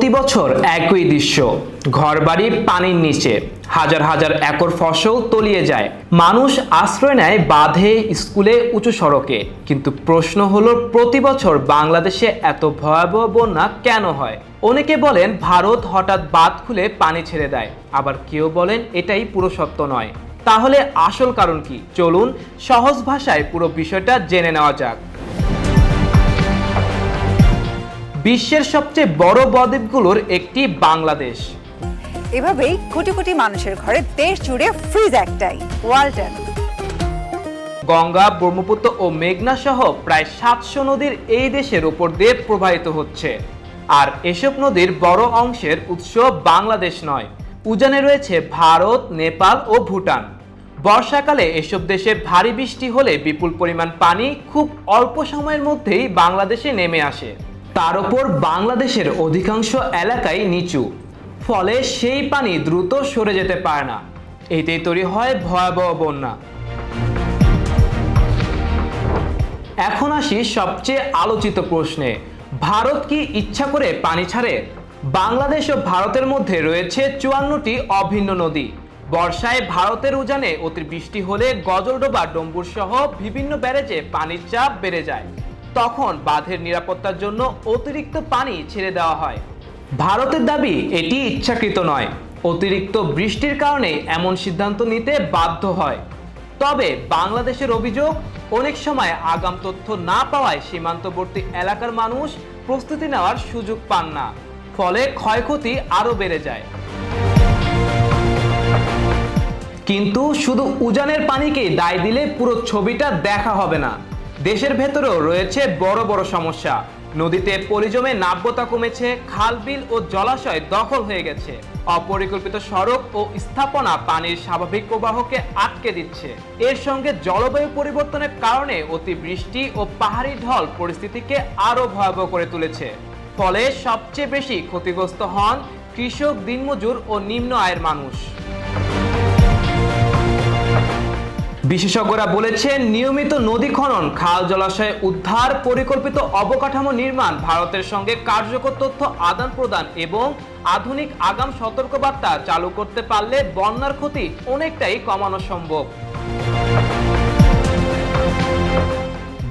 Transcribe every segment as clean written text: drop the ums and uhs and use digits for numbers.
প্রতি বছর একই দৃশ্য, ঘরবাড়ি পানির নিচে, হাজার হাজার একর ফসল তলিয়ে যায়, মানুষ আশ্রয় নেয় বাঁধে, স্কুলে, উঁচু সড়কে। কিন্তু প্রশ্ন হলো, প্রতি বছর বাংলাদেশে এত ভয়াবহ বন্যা কেন হয়? অনেকে বলেন ভারত হঠাৎ বাঁধ খুলে পানি ছেড়ে দেয়, আবার কেউ বলেন এটাই পুরো সত্য নয়। তাহলে আসল কারণ কি? চলুন সহজ ভাষায় পুরো বিষয়টা জেনে নেওয়া যাক। বিশ্বের সবচেয়ে বড় বদ্বীপগুলোর একটি বাংলাদেশ। এভাবেই কোটি কোটি মানুষের ঘরে দেশ জুড়ে ফ্রিজ একটাই, ওয়ালটন। গঙ্গা, ব্রহ্মপুত্র ও মেঘনা সহ প্রায় 700 নদীর এই দেশের উপর দিয়ে প্রবাহিত হচ্ছে। আর এসব নদীর বড় অংশের উৎস বাংলাদেশ নয়, উজানে রয়েছে ভারত, নেপাল ও ভুটান। বর্ষাকালে এসব দেশে ভারী বৃষ্টি হলে বিপুল পরিমাণ পানি খুব অল্প সময়ের মধ্যেই বাংলাদেশে নেমে আসে। তার উপর বাংলাদেশের অধিকাংশ এলাকাই নিচু, ফলে সেই পানি দ্রুত সরে যেতে পারে না। এতেই তৈরি হয় ভয়াবহ বন্যা। এখন আসি সবচেয়ে আলোচিত প্রশ্নে, ভারত কি ইচ্ছা করে পানি ছাড়ে? বাংলাদেশ ও ভারতের মধ্যে রয়েছে 54টি অভিন্ন নদী। বর্ষায় ভারতের উজানে অতিবৃষ্টি হলে গজলডোবা, ডম্বুর সহ বিভিন্ন ব্যারেজে পানির চাপ বেড়ে যায়। তখন বাঁধের নিরাপত্তার জন্য অতিরিক্ত পানি ছেড়ে দেওয়া হয়। ভারতের দাবি এটি ইচ্ছাকৃত নয়, অতিরিক্ত বৃষ্টির কারণে এমন সিদ্ধান্ত নিতে বাধ্য হয়। তবে বাংলাদেশের অভিযোগ, অনেক সময় আগাম তথ্য না পাওয়ায় সীমান্তবর্তী এলাকার মানুষ প্রস্তুতি নেওয়ার সুযোগ পান না, ফলে ক্ষয়ক্ষতি আরও বেড়ে যায়। কিন্তু শুধু উজানের পানিকে দায় দিলে পুরো ছবিটা দেখা হবে না। দেশের ভেতরেও রয়েছে বড় বড় সমস্যা। নদীতে পলি জমে নাব্যতা কমেছে, খাল, বিল ও জলাশয় দখল হয়ে গেছে। অপরিকল্পিত সড়ক ও স্থাপনা পানির স্বাভাবিক প্রবাহকে আটকে দিচ্ছে। এর সঙ্গে জলবায়ু পরিবর্তনের কারণে অতিবৃষ্টি ও পাহাড়ি ঢল পরিস্থিতিকে আরো ভয়াবহ করে তুলেছে। ফলে সবচেয়ে বেশি ক্ষতিগ্রস্ত হন কৃষক, দিনমজুর ও নিম্ন আয়ের মানুষ। বিশেষজ্ঞরা বলেছেন, নিয়মিত নদী খনন, খাল, জলাশয় উদ্ধার, পরিকল্পিত অবকাঠামো নির্মাণ, ভারতের সঙ্গে কার্যকর তথ্য আদান প্রদান এবং আধুনিক আগাম সতর্কবার্তা চালু করতে পারলে বন্যার ক্ষতি অনেকটাই কমানো সম্ভব।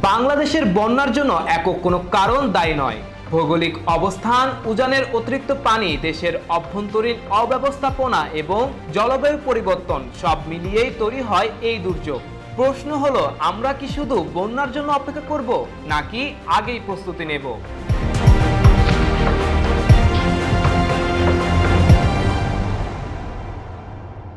বাংলাদেশের বন্যার জন্য একক কোনো কারণ দায়ী নয়। ভৌগোলিক অবস্থান, উজানের অতিরিক্ত পানি, দেশের অভ্যন্তরীণ অব্যবস্থাপনা এবং জলবায়ু পরিবর্তন সব মিলিয়েই তৈরি হয় এই দুর্যোগ। প্রশ্ন হলো, আমরা কি শুধু বন্যার জন্য অপেক্ষা করব নাকি আগেই প্রস্তুতি নেব?